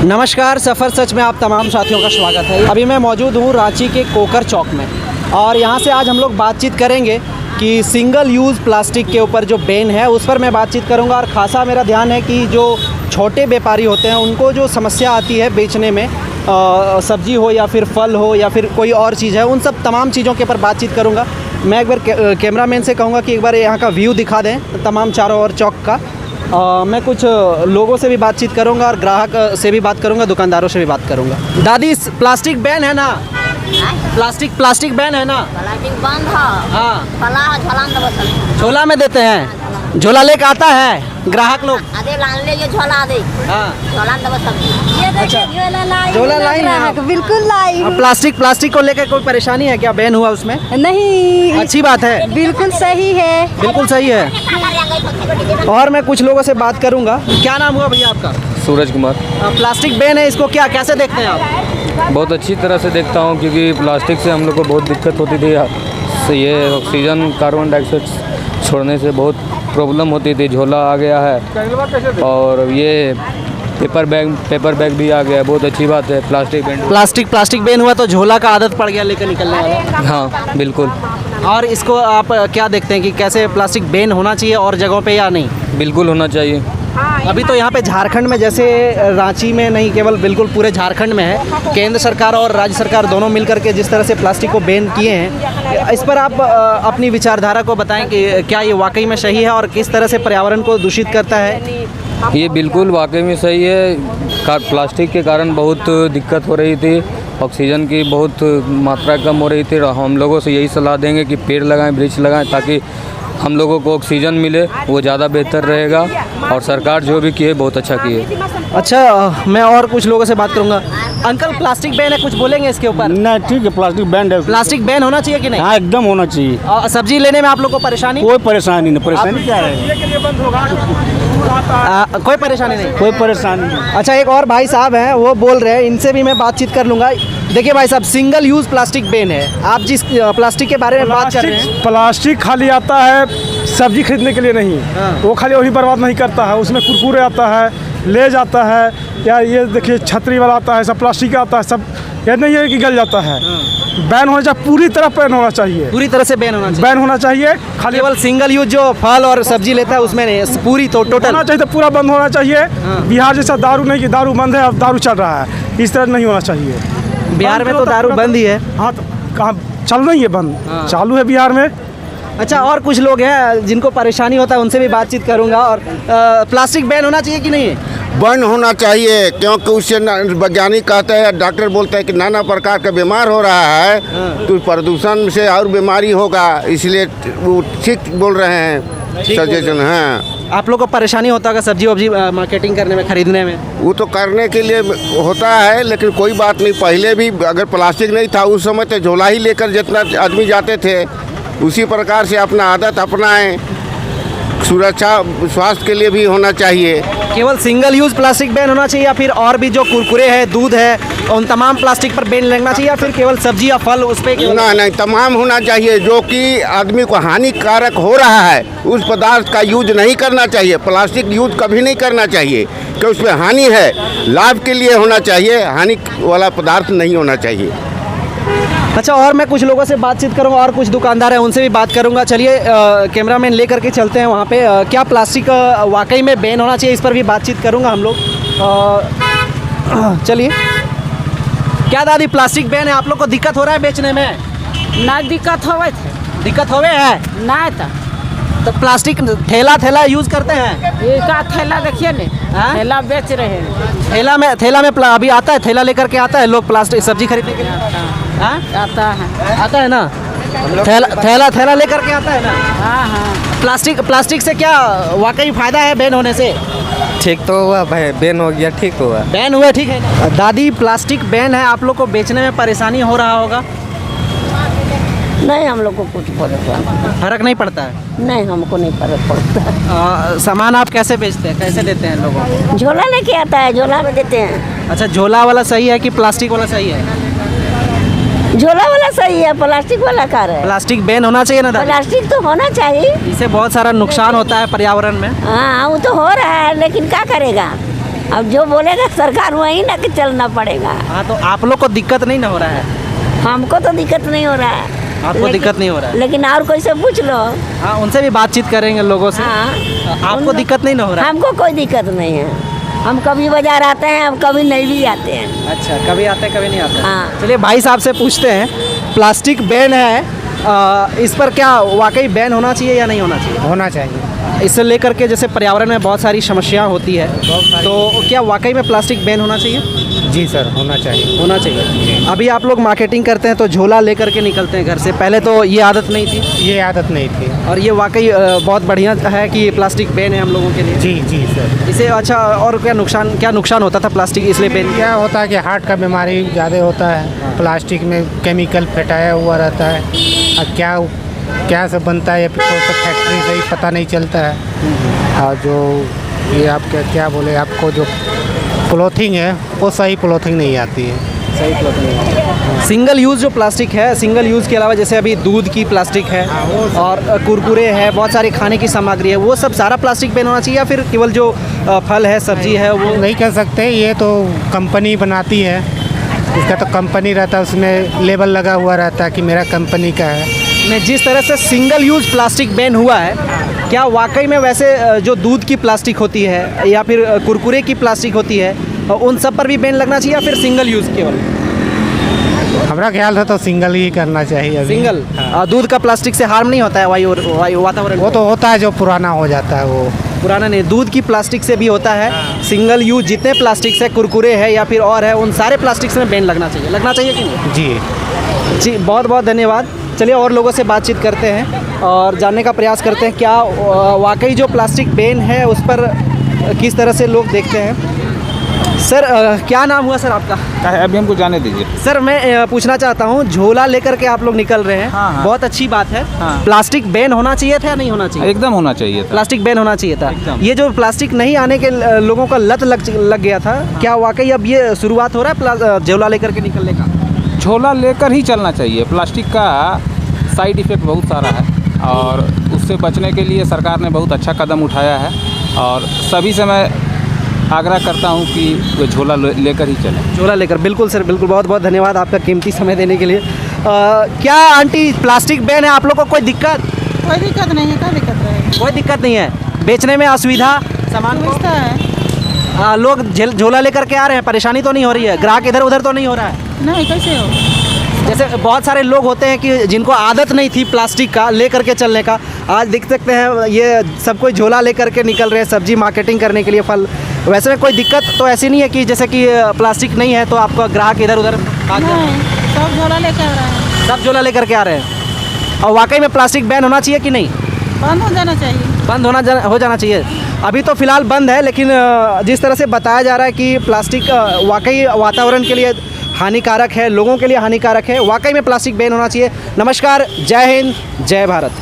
नमस्कार, सफ़र सच में आप तमाम साथियों का स्वागत है। अभी मैं मौजूद हूँ रांची के कोकर चौक में और यहाँ से आज हम लोग बातचीत करेंगे कि सिंगल यूज़ प्लास्टिक के ऊपर जो बैन है उस पर मैं बातचीत करूँगा। और ख़ासा मेरा ध्यान है कि जो छोटे व्यापारी होते हैं उनको जो समस्या आती है बेचने में, सब्जी हो या फिर फल हो या फिर कोई और चीज़ है, उन सब तमाम चीज़ों के ऊपर बातचीत करूँगा। मैं एक बार कैमरामैन से कहूँगा कि एक बार यहाँ का व्यू दिखा दें तमाम चारों ओर चौक का। मैं कुछ लोगों से भी बातचीत करूंगा और ग्राहक से भी बात करूंगा, दुकानदारों से भी बात करूंगा। दादी, प्लास्टिक बैन है ना? प्लास्टिक बैन है ना? प्लास्टिक बंद है। हाँ, झोला में बसल। झोला में देते हैं। झोला लेके आता है ग्राहक लोग। आधे लान ले ये झोला दे। हाँ, झोला में बसल। ये अच्छा, झोला लाई। झोला लाई है। बिल्कुल लाई हूँ। प्लास्टिक को लेकर कोई परेशानी है क्या? बैन हुआ उसमें? नहीं, अच्छी बात है, बिल्कुल सही है। बिल्कुल सही है। और मैं कुछ लोगों से बात करूंगा। क्या नाम हुआ भैया आपका? सूरज कुमार। प्लास्टिक बैन है, इसको कैसे देखते हैं आप? बहुत अच्छी तरह से देखता हूँ क्योंकि प्लास्टिक से हम लोग को बहुत दिक्कत होती थी। ये ऑक्सीजन, कार्बन डाइऑक्साइड छोड़ने से बहुत प्रॉब्लम होती थी। झोला आ गया है और ये पेपर बैग भी आ गया है। बहुत अच्छी बात है। प्लास्टिक बैन हुआ तो झोला का आदत पड़ गया लेकर निकलने वाला। हाँ, बिल्कुल। और इसको आप क्या देखते हैं कि कैसे प्लास्टिक बैन होना चाहिए और जगहों पे या नहीं? बिल्कुल होना चाहिए। अभी तो यहाँ पे झारखंड में, जैसे रांची में नहीं केवल बिल्कुल पूरे झारखंड में है, केंद्र सरकार और राज्य सरकार दोनों मिलकर के जिस तरह से प्लास्टिक को बैन किए हैं, इस पर आप अपनी विचारधारा को बताएं कि क्या ये वाकई में सही है और किस तरह से पर्यावरण को दूषित करता है? ये बिल्कुल वाकई में सही है। प्लास्टिक के कारण बहुत दिक्कत हो रही थी, ऑक्सीजन की बहुत मात्रा कम हो रही थी। हम लोगों से यही सलाह देंगे कि पेड़ लगाएं, वृक्ष लगाएं ताकि हम लोगों को ऑक्सीजन मिले, वो ज़्यादा बेहतर रहेगा। और सरकार जो भी की है बहुत अच्छा की है। अच्छा, मैं और कुछ लोगों से बात करूंगा। अंकल, प्लास्टिक बैन है, कुछ बोलेंगे इसके ऊपर? नहीं, ठीक है, प्लास्टिक बैन है। प्लास्टिक बैन होना चाहिए कि नहीं? हाँ, एकदम होना चाहिए। सब्जी लेने में आप लोग को परेशानी? कोई परेशानी नहीं। परेशानी क्या है? कोई परेशानी नहीं। कोई परेशानी नहीं। अच्छा, एक और भाई साहब हैं, वो बोल रहे हैं, इनसे भी मैं बातचीत कर लूँगा। देखिए भाई साहब, सिंगल यूज़ प्लास्टिक बैन है। आप जिस प्लास्टिक के बारे में बात कर रहे हैं, प्लास्टिक खाली आता है सब्जी खरीदने के लिए नहीं। वो खाली वही बर्बाद नहीं करता है। उसमें कुरकुरे आता है, लेज आता है, या ये देखिए छतरी वाला आता है, सब प्लास्टिक का आता है। सब ये नहीं है कि गल जाता है। बैन होना चाहिए, पूरी तरह बैन होना चाहिए। पूरी तरह से बैन होना चाहिए। बैन होना चाहिए। खाली केवल सिंगल यूज जो फल और सब्जी लेता है उसमें नहीं, पूरी तो टोटल होना चाहिए, तो पूरा बंद होना चाहिए। बिहार जैसा दारू नहीं कि दारू बंद है, अब दारू चल रहा है, इस तरह नहीं होना चाहिए। बिहार में तो दारू बंद ही है। हाँ, तो कहाँ चल रही है? बंद चालू है बिहार में। अच्छा, और कुछ लोग हैं जिनको परेशानी होता है, उनसे भी बातचीत करूंगा। और प्लास्टिक बैन होना चाहिए कि नहीं? बंद होना चाहिए, क्योंकि उससे वैज्ञानिक कहते हैं, डॉक्टर बोलते हैं कि नाना प्रकार का बीमार हो रहा है, तो प्रदूषण से और बीमारी होगा, इसलिए वो ठीक बोल रहे हैं सजेशन। हाँ, आप लोग को परेशानी होता होगा सब्जी वब्जी मार्केटिंग करने में, खरीदने में? वो तो करने के लिए होता है, लेकिन कोई बात नहीं। पहले भी अगर प्लास्टिक नहीं था उस समय तो झोला ही लेकर जितना आदमी जाते थे, उसी प्रकार से अपना आदत अपनाएं। सुरक्षा स्वास्थ्य के लिए भी होना चाहिए। केवल सिंगल यूज़ प्लास्टिक बैन होना चाहिए या फिर और भी जो कुरकुरे है, दूध है, उन तमाम प्लास्टिक पर बैन लगना चाहिए, या फिर केवल सब्जी या फल उस पर? नहीं, तमाम होना चाहिए। जो कि आदमी को हानिकारक हो रहा है उस पदार्थ का यूज नहीं करना चाहिए। प्लास्टिक यूज कभी नहीं करना चाहिए क्योंकि उसमें हानि है। लाभ के लिए होना चाहिए, हानि वाला पदार्थ नहीं होना चाहिए। अच्छा, और मैं कुछ लोगों से बातचीत करूंगा और कुछ दुकानदार हैं उनसे भी बात करूंगा। चलिए, कैमरामैन लेकर के चलते हैं वहाँ पे। क्या प्लास्टिक वाकई में बैन होना चाहिए, इस पर भी बातचीत करूंगा हम लोग। चलिए, क्या दादी, प्लास्टिक बैन है, आप लोग को दिक्कत हो रहा है बेचने में? ना दिक्कत होवे दिक्कत होवे है ना तो प्लास्टिक थैला यूज़ करते हैं। ये का थैला देखिए ने, थैला बेच रहे हैं। थैला में अभी आता है, थैला लेकर के आता है लोग प्लास्टिक सब्जी खरीदने के लिए। आता है ना? थैला लेकर के आता है ना? हाँ। प्लास्टिक से क्या वाकई फ़ायदा है बैन होने से? ठीक तो हुआ भाई, बैन हो गया, ठीक हुआ। बैन हुआ, ठीक है ना? दादी, प्लास्टिक बैन है, आप लोग को बेचने में परेशानी हो रहा होगा? नहीं, हम लोग को कुछ फर्क नहीं पड़ता है? नहीं, हमको नहीं फर्क पड़ता। सामान आप कैसे बेचते हैं, कैसे देते हैं लोगों को? झोला लेके आता है, झोला में देते हैं। अच्छा, झोला वाला सही है कि प्लास्टिक वाला सही है? झोला वाला सही है, प्लास्टिक वाला कार है। प्लास्टिक बैन होना चाहिए ना दादी? प्लास्टिक तो होना चाहिए। इससे बहुत सारा नुकसान होता है पर्यावरण में। हाँ, वो तो हो रहा है, लेकिन क्या करेगा? अब जो बोलेगा सरकार वही ना कि चलना पड़ेगा। हाँ, तो आप लोग को दिक्कत नहीं ना हो रहा है? हमको तो दिक्कत नहीं हो रहा है। आपको दिक्कत नहीं हो रहा है? लेकिन और कोई से पूछ लो। हाँ, उनसे भी बातचीत करेंगे लोगों से। हाँ, आपको दिक्कत नहीं ना हो रहा है? हमको कोई दिक्कत नहीं है। हम कभी बाजार आते हैं, हम कभी नहीं भी आते हैं। अच्छा, कभी आते हैं कभी नहीं आते हैं। हाँ। चलिए भाई साहब से पूछते हैं, प्लास्टिक बैन है, इस पर क्या वाकई बैन होना चाहिए या नहीं होना चाहिए? होना चाहिए। इससे लेकर के जैसे पर्यावरण में बहुत सारी समस्याएं होती है, तो क्या वाकई में प्लास्टिक बैन होना चाहिए? जी सर, होना चाहिए। होना चाहिए। अभी आप लोग मार्केटिंग करते हैं तो झोला लेकर के निकलते हैं घर से, पहले तो ये आदत नहीं थी? ये आदत नहीं थी। और ये वाकई बहुत बढ़िया है कि प्लास्टिक बैन है हम लोगों के लिए। जी जी सर। इसे अच्छा, और क्या नुकसान होता था प्लास्टिक इसलिए बैन? क्या होता है कि हार्ट का बीमारी ज़्यादा होता है, प्लास्टिक में केमिकल फेटाया हुआ रहता है, और क्या सब बनता है, कौन सा फैक्ट्री से ही पता नहीं चलता है। और जो ये आप क्या बोले, आपको जो क्लॉथिंग है वो सही क्लॉथिंग नहीं आती है। सही क्लॉथिंग। सिंगल यूज़ जो प्लास्टिक है, सिंगल यूज़ के अलावा जैसे अभी दूध की प्लास्टिक है और कुरकुरे है, बहुत सारी खाने की सामग्री है, वो सब सारा प्लास्टिक बैन होना चाहिए या फिर केवल जो फल है, सब्जी है वो? नहीं कह सकते, ये तो कंपनी बनाती है, इसका तो कंपनी रहता है, उसमें लेबल लगा हुआ रहता है कि मेरा कंपनी का है। में जिस तरह से सिंगल यूज़ प्लास्टिक बैन हुआ है, क्या वाकई में वैसे जो दूध की प्लास्टिक होती है या फिर कुरकुरे की प्लास्टिक होती है, उन सब पर भी बैन लगना चाहिए या फिर सिंगल यूज़ केवल? हमारा ख्याल था तो सिंगल ही करना चाहिए अभी। सिंगल। दूध का प्लास्टिक से हार्म नहीं होता है वातावरण? वो तो होता है जो पुराना हो जाता है, वो पुराना नहीं, दूध की प्लास्टिक से भी होता है। सिंगल यूज जितने प्लास्टिक से, कुरकुरे है या फिर और है, उन सारे प्लास्टिक में बैन लगना चाहिए कि नहीं? जी। बहुत बहुत धन्यवाद। चलिए और लोगों से बातचीत करते हैं और जानने का प्रयास करते हैं क्या वाकई जो प्लास्टिक बैन है उस पर किस तरह से लोग देखते हैं। सर, क्या नाम हुआ सर आपका? अभी हमको जाने दीजिए। सर, मैं पूछना चाहता हूँ, झोला लेकर के आप लोग निकल रहे हैं। हाँ। बहुत अच्छी बात है। हाँ। प्लास्टिक बैन होना चाहिए था या नहीं होना चाहिए? एकदम होना चाहिए था। प्लास्टिक बैन होना चाहिए था। एकदम। ये जो प्लास्टिक नहीं आने के लोगों का लत लग गया था, क्या वाकई अब ये शुरुआत हो रहा है झोला लेकर के निकलने का? झोला लेकर ही चलना चाहिए। प्लास्टिक का साइड इफ़ेक्ट बहुत सारा है और उससे बचने के लिए सरकार ने बहुत अच्छा कदम उठाया है और सभी से मैं आग्रह करता हूं कि वो झोला लेकर ही चलें। झोला लेकर, बिल्कुल सर, बिल्कुल। बहुत बहुत धन्यवाद आपका कीमती समय देने के लिए। क्या आंटी, प्लास्टिक बैन है, आप लोग को कोई दिक्कत? कोई दिक्कत नहीं है। क्या दिक्कत रहेगी? कोई दिक्कत नहीं है। बेचने में असुविधा, सामान पूछता है। लोग झोला लेकर के आ रहे हैं, परेशानी तो नहीं हो रही है? ग्राहक इधर उधर तो नहीं हो रहा है? नहीं, कैसे हो? जैसे बहुत सारे लोग होते हैं कि जिनको आदत नहीं थी प्लास्टिक का लेकर के चलने का, आज देख सकते हैं ये सब कोई झोला लेकर के निकल रहे हैं सब्जी मार्केटिंग करने के लिए, फल। वैसे में कोई दिक्कत तो ऐसी नहीं है कि जैसे कि प्लास्टिक नहीं है तो आपका ग्राहक इधर उधर सब झोला लेकर आ रहे हैं। सब झोला लेकर के आ रहे हैं। और वाकई में प्लास्टिक बैन होना चाहिए कि नहीं? बंद हो जाना चाहिए। बंद हो जाना चाहिए। अभी तो फ़िलहाल बंद है, लेकिन जिस तरह से बताया जा रहा है कि प्लास्टिक वाकई वातावरण के लिए हानिकारक है, लोगों के लिए हानिकारक है, वाकई में प्लास्टिक बैन होना चाहिए। नमस्कार, जय हिंद, जय भारत।